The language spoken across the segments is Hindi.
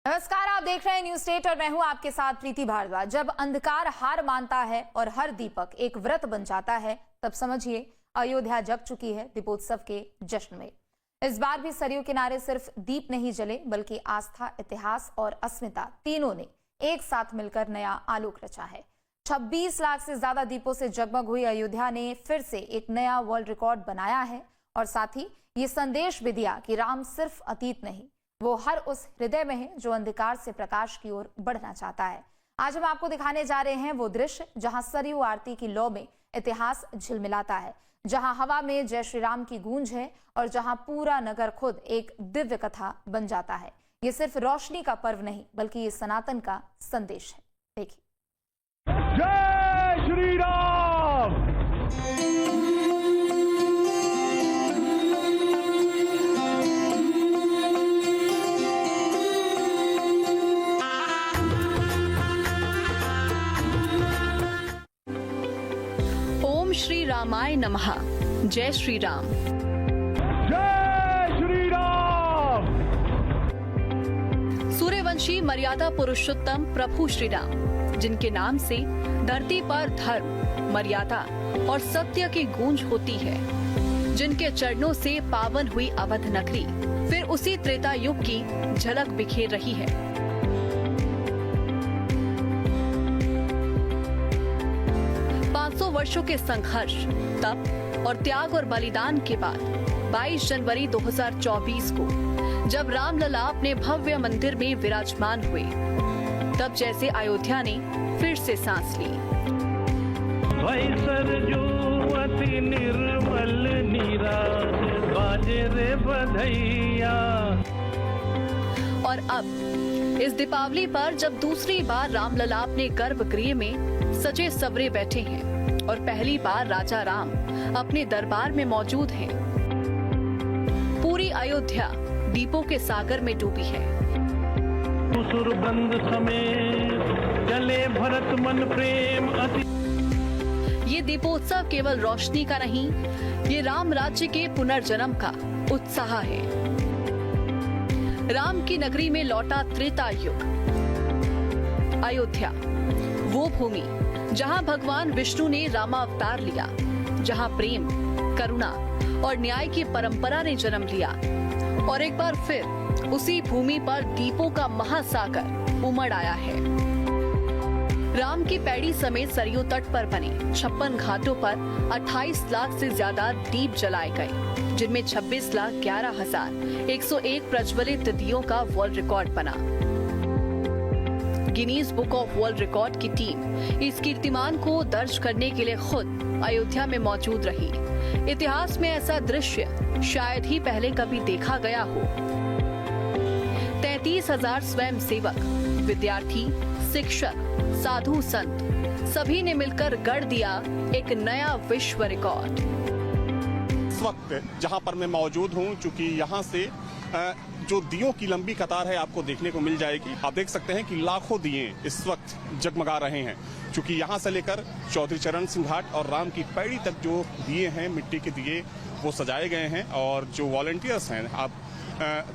नमस्कार, आप देख रहे हैं न्यूज स्टेट और मैं हूं आपके साथ प्रीति भारद्वाज। जब अंधकार हार मानता है और हर दीपक एक व्रत बन जाता है, तब समझिए अयोध्या जग चुकी है दीपोत्सव के जश्न में। इस बार भी सरयू किनारे सिर्फ दीप नहीं जले, बल्कि आस्था, इतिहास और अस्मिता तीनों ने एक साथ मिलकर नया आलोक रचा है। 26 लाख से ज्यादा दीपों से जगमग हुई अयोध्या ने फिर से एक नया वर्ल्ड रिकॉर्ड बनाया है और साथ ही ये संदेश भी दिया कि राम सिर्फ अतीत नहीं, वो हर उस हृदय में है जो अंधकार से प्रकाश की ओर बढ़ना चाहता है। आज हम आपको दिखाने जा रहे हैं वो दृश्य जहां सरयू आरती की लौ में इतिहास झिलमिलाता है, जहां हवा में जय श्री राम की गूंज है और जहां पूरा नगर खुद एक दिव्य कथा बन जाता है। ये सिर्फ रोशनी का पर्व नहीं, बल्कि ये सनातन का संदेश है। देखिए। जय श्री राम। ओम श्री रामाय नमः। जय श्री राम। जय श्री राम। सूर्यवंशी मर्यादा पुरुषोत्तम प्रभु श्री राम, जिनके नाम से धरती पर धर्म, मर्यादा और सत्य की गूंज होती है, जिनके चरणों से पावन हुई अवध नगरी फिर उसी त्रेता युग की झलक बिखेर रही है। वर्षों के संघर्ष, तप और त्याग और बलिदान के बाद 22 जनवरी 2024 को जब रामलला अपने भव्य मंदिर में विराजमान हुए, तब जैसे अयोध्या ने फिर से सांस ली। अति निर्मल नीराज बाजे रे बधैया। और अब इस दीपावली पर जब दूसरी बार रामलला अपने गर्भगृह में सजे सवरे बैठे हैं और पहली बार राजा राम अपने दरबार में मौजूद हैं, पूरी अयोध्या दीपों के सागर में डूबी है। सुरबंद समेत चले भरत मन प्रेम अति। ये दीपोत्सव केवल रोशनी का नहीं, ये राम राज्य के पुनर्जन्म का उत्साह है। राम की नगरी में लौटा त्रेता युग। अयोध्या, वो भूमि जहां भगवान विष्णु ने रामावतार लिया, जहां प्रेम, करुणा और न्याय की परंपरा ने जन्म लिया और एक बार फिर उसी भूमि पर दीपों का महासागर उमड़ आया है। राम की पैड़ी समेत सरयू तट पर बने 56 घाटों पर 28 लाख से ज्यादा दीप जलाए गए, जिनमें 26,11,101 प्रज्वलित दियों का वर्ल्ड रिकॉर्ड बना। Guinness book of world record की टीम इस कीर्तिमान को दर्ज करने के लिए खुद अयोध्या में मौजूद रही। इतिहास में ऐसा दृश्य शायद ही पहले कभी देखा गया हो। 33,000 स्वयं सेवक, विद्यार्थी, शिक्षक, साधु संत सभी ने मिलकर गढ़ दिया एक नया विश्व रिकॉर्ड। इस वक्त जहां पर मैं मौजूद हूं, चूंकि यहां से जो दियों की लंबी कतार है आपको देखने को मिल जाएगी। आप देख सकते हैं कि लाखों दिए इस वक्त जगमगा रहे हैं, क्योंकि यहां से लेकर चौधरी चरण सिंह घाट और राम की पैड़ी तक जो दिए हैं, मिट्टी के दिए, वो सजाए गए हैं। और जो वॉलंटियर्स हैं, आप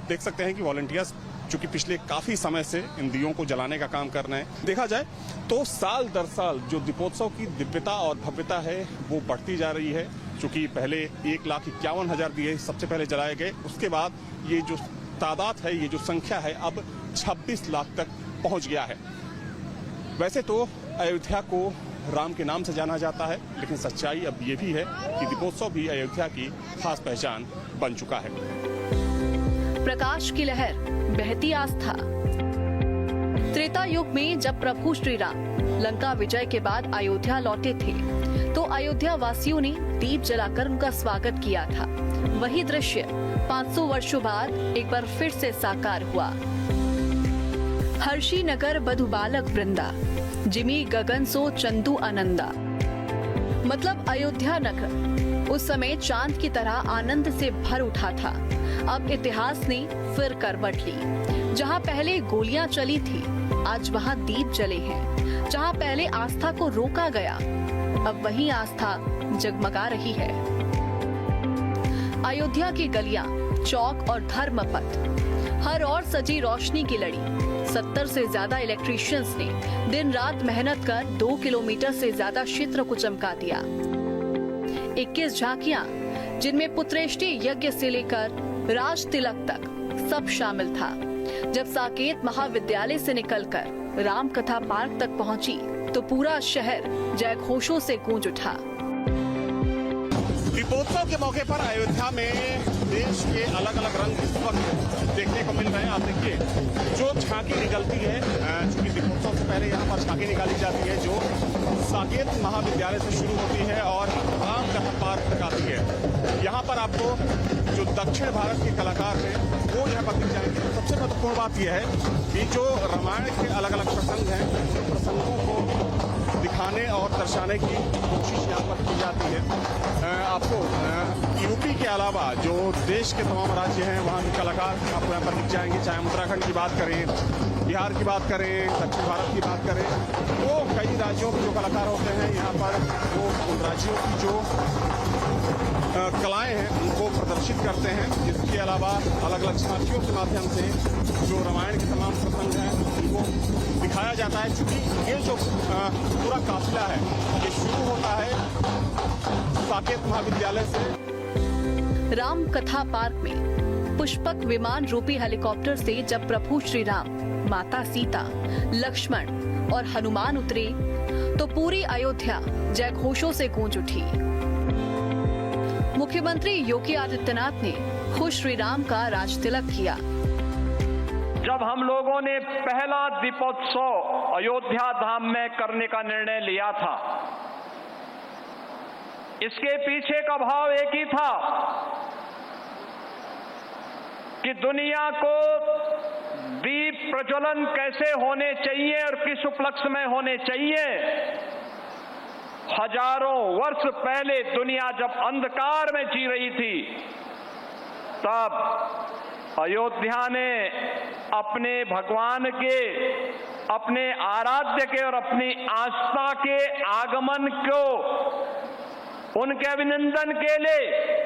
देख सकते हैं कि वॉलंटियर्स चूंकि पिछले काफी समय से इन दियों को जलाने का काम कर रहे हैं। देखा जाए तो साल दर साल जो दीपोत्सव की दिव्यता और भव्यता है वो बढ़ती जा रही है। चूंकि पहले 1,51,000 दिए सबसे पहले जलाए गए, उसके बाद ये जो तादाद है, ये जो संख्या है, अब 26 लाख तक पहुंच गया है। वैसे तो अयोध्या को राम के नाम से जाना जाता है, लेकिन सच्चाई अब ये भी है कि दीपोत्सव भी अयोध्या की खास पहचान बन चुका है। प्रकाश की लहर, बहती आस्था। त्रेता युग में जब प्रभु श्री राम लंका विजय के बाद अयोध्या लौटे थे, तो अयोध्या वासियों ने दीप जलाकर उनका स्वागत किया था। वही दृश्य 500 वर्षों बाद एक बार फिर से साकार हुआ। हर्षी नगर बधु बालक वृंदा, जिमी गगन सो चंदू आनंदा। मतलब अयोध्या नगर उस समय चांद की तरह आनंद से भर उठा था। अब इतिहास ने फिर करवट ली। जहां पहले गोलियां चली थी, आज वहां दीप जले हैं। जहां पहले आस्था को रोका गया, अब वही आस्था जगमगा रही है। अयोध्या की गलियां, चौक और धर्मपथ, हर ओर सजी रोशनी की लड़ी, 70 से ज्यादा इलेक्ट्रीशियंस ने दिन रात मेहनत कर 2 किलोमीटर से ज्यादा क्षेत्र को चमका दिया। 21 झांकियां, जिनमें पुत्रेष्टि यज्ञ से लेकर राज तिलक तक सब शामिल था। जब साकेत महाविद्यालय से निकलकर रामकथा पार्क तक पहुंची तो पूरा शहर जयघोषों से गूंज उठा। दीपोत्सव के मौके पर अयोध्या में देश के अलग अलग रंग इस वक्त देखने को मिल रहे हैं। आप देखिए, जो झांकी निकलती है, चूंकि दीपोत्सव से पहले यहाँ पर झांकी निकाली जाती है जो साकेत महाविद्यालय से शुरू होती है और रामकथा पार्क तक आती है। यहाँ पर आपको जो दक्षिण भारत के कलाकार हैं वो यहाँ पर दिख जाएंगे। सबसे महत्वपूर्ण बात यह है कि जो रामायण के अलग अलग प्रसंग हैं, उन प्रसंगों को दिखाने और दर्शाने की कोशिश यहाँ पर की जाती है। आपको यूपी के अलावा जो देश के तमाम राज्य हैं वहाँ के कलाकार आपको यहाँ पर दिख जाएंगे। चाहे हम उत्तराखंड की बात करें, बिहार की बात करें, दक्षिण भारत की बात करें, तो कई राज्यों के जो कलाकार होते हैं यहाँ पर वो उन राज्यों की जो कलाएं हैं उनको प्रदर्शित करते हैं। इसके अलावा अलग अलग झांकियों के माध्यम से जो रामायण के तमाम प्रसंग हैं उनको दिखाया जाता है। चूंकि ये जो पूरा काफिला है ये शुरू होता है साकेत महाविद्यालय से। राम कथा पार्क में पुष्पक विमान रूपी हेलीकॉप्टर से जब प्रभु श्री राम, माता सीता, लक्ष्मण और हनुमान उतरे तो पूरी अयोध्या जयघोषों से गूंज उठी। मुख्यमंत्री योगी आदित्यनाथ ने खुद श्री राम का राज तिलक किया। जब हम लोगों ने पहला दीपोत्सव अयोध्या धाम में करने का निर्णय लिया था, इसके पीछे का भाव एक ही था कि दुनिया को दीप प्रज्वलन कैसे होने चाहिए और किस उपलक्ष्य में होने चाहिए। हजारों वर्ष पहले दुनिया जब अंधकार में जी रही थी, तब अयोध्या ने अपने भगवान के, अपने आराध्य के और अपनी आस्था के आगमन को, उनके अभिनंदन के लिए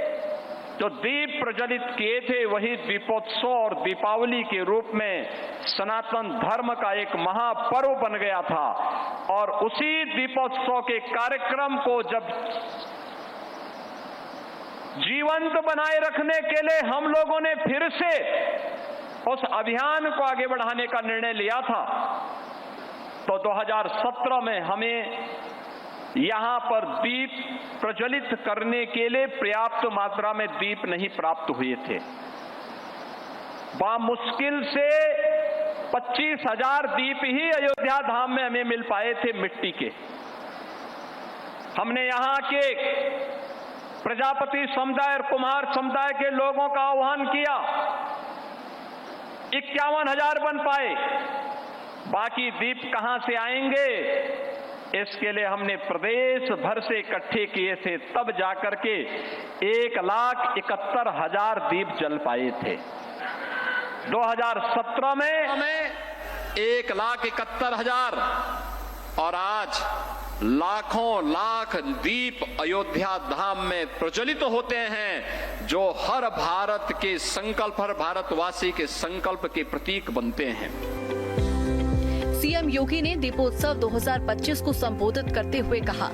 जो दीप प्रज्वलित किए थे वही दीपोत्सव और दीपावली के रूप में सनातन धर्म का एक महापर्व बन गया था। और उसी दीपोत्सव के कार्यक्रम को जब जीवंत बनाए रखने के लिए हम लोगों ने फिर से उस अभियान को आगे बढ़ाने का निर्णय लिया था, तो 2017 में हमें यहां पर दीप प्रज्वलित करने के लिए पर्याप्त मात्रा में दीप नहीं प्राप्त हुए थे। मुश्किल से 25,000 दीप ही अयोध्या धाम में हमें मिल पाए थे मिट्टी के। हमने यहां के प्रजापति समुदाय और कुम्हार समुदाय के लोगों का आह्वान किया, 51,000 बन पाए। बाकी दीप कहां से आएंगे, इसके लिए हमने प्रदेश भर से इकट्ठे किए थे, तब जाकर के 1,71,000 दीप जल पाए थे। 2017 में हमें 1,71,000 और आज लाखों लाख दीप अयोध्या धाम में प्रज्वलित होते हैं, जो हर भारत के संकल्प, हर भारतवासी के संकल्प के प्रतीक बनते हैं। सीएम योगी ने दीपोत्सव 2025 को संबोधित करते हुए कहा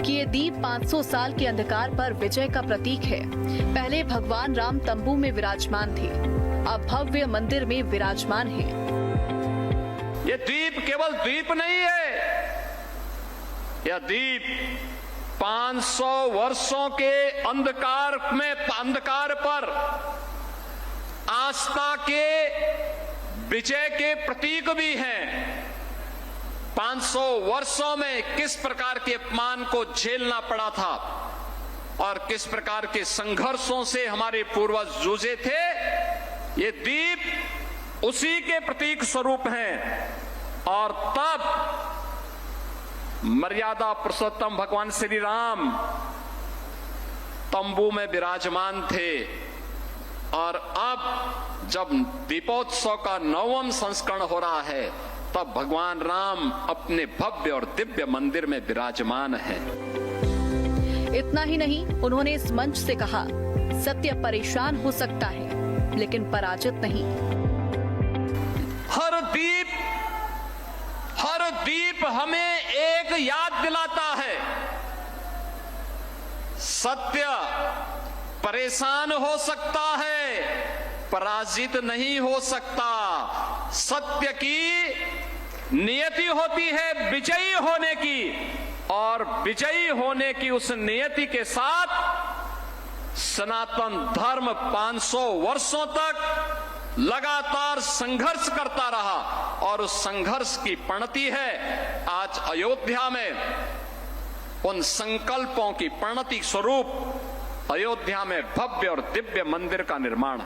कि ये दीप 500 साल के अंधकार पर विजय का प्रतीक है। पहले भगवान राम तंबू में विराजमान थे, अब भव्य मंदिर में विराजमान है। ये दीप केवल दीप नहीं है, यह दीप 500 वर्षों के अंधकार पर आस्था के विजय के प्रतीक भी हैं। 500 वर्षों में किस प्रकार के अपमान को झेलना पड़ा था और किस प्रकार के संघर्षों से हमारे पूर्वज जूझे थे, ये दीप उसी के प्रतीक स्वरूप हैं। और तब मर्यादा पुरुषोत्तम भगवान श्री राम तंबू में विराजमान थे, और अब जब दीपोत्सव का 9वां संस्करण हो रहा है, तब भगवान राम अपने भव्य और दिव्य मंदिर में विराजमान है। इतना ही नहीं, उन्होंने इस मंच से कहा, सत्य परेशान हो सकता है लेकिन पराजित नहीं। हर दीप दीप हमें एक याद दिलाता है, सत्य परेशान हो सकता है, पराजित नहीं हो सकता। सत्य की नियति होती है विजयी होने की, और विजयी होने की उस नियति के साथ सनातन धर्म 500 वर्षों तक लगातार संघर्ष करता रहा, और उस संघर्ष की परिणति है आज अयोध्या में उन संकल्पों की परिणति स्वरूप अयोध्या में भव्य और दिव्य मंदिर का निर्माण।